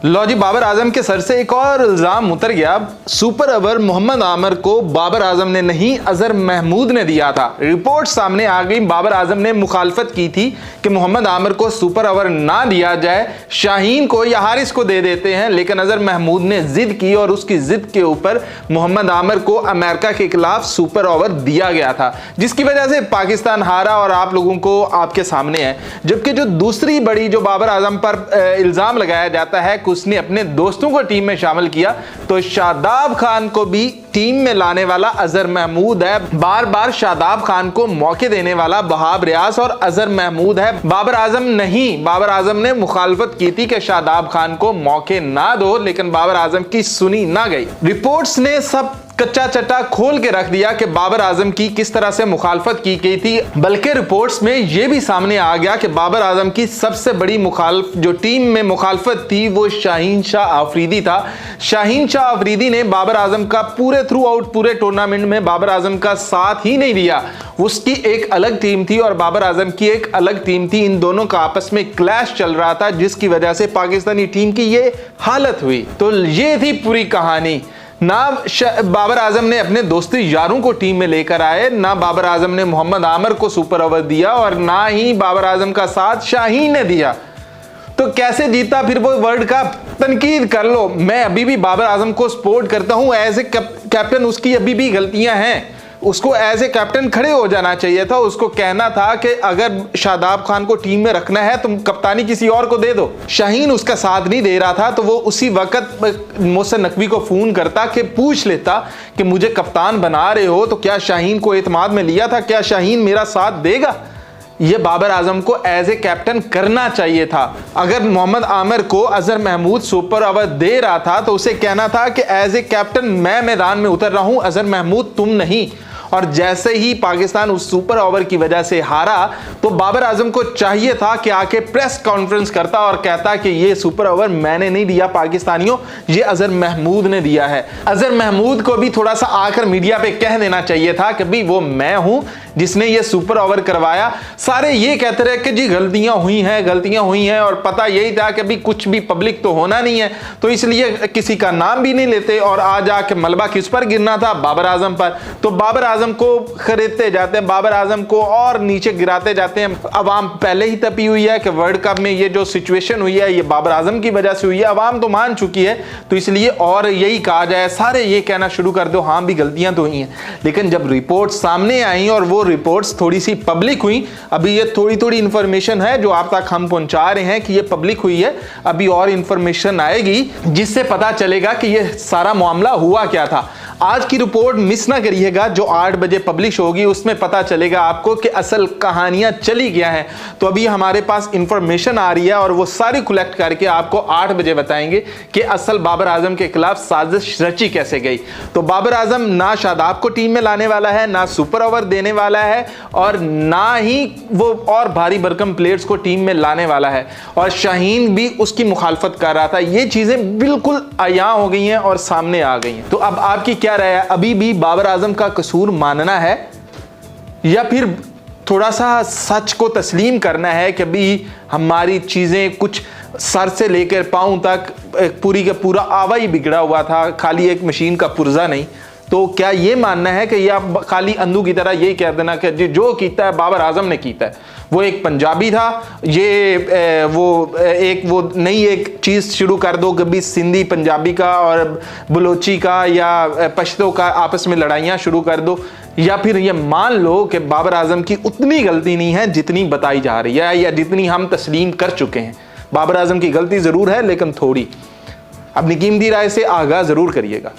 लो जी, बाबर आजम के सर से एक और इल्जाम उतर गया। सुपर ओवर मोहम्मद आमिर को बाबर आजम ने नहीं, अजहर महमूद ने दिया था। रिपोर्ट सामने आ गई, बाबर आजम ने मुखालफत की थी कि मोहम्मद आमिर को सुपर ओवर ना दिया जाए, शाहीन को या हारिस को दे देते हैं, लेकिन अजहर महमूद ने जिद की और उसकी जिद के ऊपर मोहम्मद आमिर को अमेरिका के खिलाफ सुपर ओवर दिया गया था, जिसकी वजह से पाकिस्तान हारा और आप लोगों को आपके सामने है। जबकि जो दूसरी बड़ी जो बाबर आजम पर इल्जाम लगाया जाता है कि उसने अपने दोस्तों को टीम में शामिल किया, तो शादाब खान को भी टीम में लाने वाला अजहर महमूद है। बार बार शादाब खान को मौके देने वाला वहाब रियाज और अजहर महमूद है, बाबर आजम नहीं। बाबर आजम ने मुखालफत की थी कि शादाब खान को मौके ना दो, लेकिन बाबर आजम की सुनी ना गई। रिपोर्ट्स ने सब कच्चा चट्टा खोल के रख दिया कि बाबर आजम की किस तरह से मुखालफत की गई थी। बल्कि रिपोर्ट्स में यह भी सामने आ गया कि बाबर आजम की सबसे बड़ी जो टीम में मुखालफत थी वो शाहीन शाह आफरीदी था। शाहीन शाह आफरीदी ने बाबर आजम का थ्रू आउट पूरे टूर्नामेंट में बाबर आजम का साथ ही नहीं दिया। उसकी एक अलग टीम थी और बाबर आजम की एक अलग टीम थी। इन दोनों का आपस में क्लैश चल रहा था, जिसकी वजह से पाकिस्तानी टीम की ये हालत हुई। तो ये थी पूरी कहानी। ना बाबर आजम ने अपने दोस्ती यारों को टीम में लेकर आए, ना बाबर आजम ने मोहम्मद आमिर को सुपर ओवर दिया, और ना ही बाबर आजम का साथ शाहीन ने दिया। तो कैसे जीता फिर वो वर्ल्ड कप? तनकीद कर लो, मैं अभी भी बाबर आजम को सपोर्ट करता हूं एज ए कैप्टन। उसकी अभी भी गलतियां हैं, उसको एज ए कैप्टन खड़े हो जाना चाहिए था। उसको कहना था कि अगर शादाब खान को टीम में रखना है तो कप्तानी किसी और को दे दो। शाहीन उसका साथ नहीं दे रहा था, तो वो उसी वक्त मोहसिन नकवी को फोन करता कि पूछ लेता कि मुझे कप्तान बना रहे हो तो क्या शाहीन को एतमाद में लिया था, क्या शाहीन मेरा साथ देगा? ये बाबर आजम को एज ए कैप्टन करना चाहिए था। अगर मोहम्मद आमिर को अजहर महमूद सुपर ओवर दे रहा था तो उसे कहना था कि एज ए कैप्टन मैं मैदान में उतर रहा हूं, अजहर महमूद तुम नहीं। और जैसे ही पाकिस्तान उस सुपर ओवर की वजह से हारा, तो बाबर आजम को चाहिए था कि आके प्रेस कॉन्फ्रेंस करता और कहता कि ये सुपर ओवर मैंने नहीं दिया पाकिस्तानियों, ये अजहर महमूद ने दिया है। अजहर महमूद को भी थोड़ा सा आकर मीडिया पे कह देना चाहिए था कि भाई वो मैं हूं जिसने ये सुपर ओवर करवाया। सारे ये कहते रहे कि जी गलतियां हुई हैं, और पता यही था कि भाई कुछ भी पब्लिक तो होना नहीं है, तो इसलिए किसी का नाम भी नहीं लेते। और आज आके मलबा किस पर गिरना था? बाबर आजम पर। तो बाबर आजम को खरीदते जाते हैं, बाबर आजम को और नीचे गिराते जाते हैं। अवाम पहले ही तपी हुई है कि वर्ल्ड कप में ये जो सिचुएशन हुई है ये बाबर आजम की वजह से हुई है, अवाम तो मान चुकी है। तो इसलिए और यही कहा जाए, सारे ये कहना शुरू कर दो हाँ भी गलतियां तो हुई हैं। लेकिन जब रिपोर्ट सामने आई और वो रिपोर्ट्स थोड़ी सी पब्लिक हुई, अभी ये थोड़ी इंफॉर्मेशन है जो आप तक हम पहुंचा रहे हैं कि ये पब्लिक हुई है, अभी और इंफॉर्मेशन आएगी जिससे पता चलेगा कि ये सारा मामला हुआ क्या था। आज की रिपोर्ट मिस ना करिएगा, जो 8 बजे पब्लिश होगी उसमें पता चलेगा आपको कि असल कहानियां चली क्या हैं। तो अभी हमारे पास इंफॉर्मेशन आ रही है और वो सारी कलेक्ट करके आपको 8 बजे बताएंगे कि असल बाबर आजम के खिलाफ साजिश रची कैसे गई। तो बाबर आजम ना शादाब को टीम में लाने वाला है, ना सुपर ओवर देने वाला है, और ना ही वो और भारी भरकम प्लेयर्स को टीम में लाने वाला है। और शाहीन भी उसकी मुखालफत कर रहा था। ये चीजें बिल्कुल आया हो गई हैं और सामने आ गई हैं। तो अब आपकी क्या राय है? अभी भी बाबर आजम का कसूर मानना है या फिर थोड़ा सा सच को तस्लीम करना है कि अभी हमारी चीजें कुछ सर से लेकर पांव तक पूरी का पूरा आवा ही बिगड़ा हुआ था, खाली एक मशीन का पुर्जा नहीं? तो क्या ये मानना है कि या खाली अंधू की तरह यही कह देना कि जो कीता है बाबर आजम ने कीता है? वो एक पंजाबी था, ये वो नई एक चीज़ शुरू कर दो कि भी सिंधी पंजाबी का और बलोची का या पश्तो का आपस में लड़ाइयाँ शुरू कर दो, या फिर ये मान लो कि बाबर आजम की उतनी गलती नहीं है जितनी बताई जा रही है या जितनी हम तस्लीम कर चुके हैं। बाबर आजम की गलती ज़रूर है लेकिन थोड़ी। अपनी कीमती राय से आगाह ज़रूर करिएगा।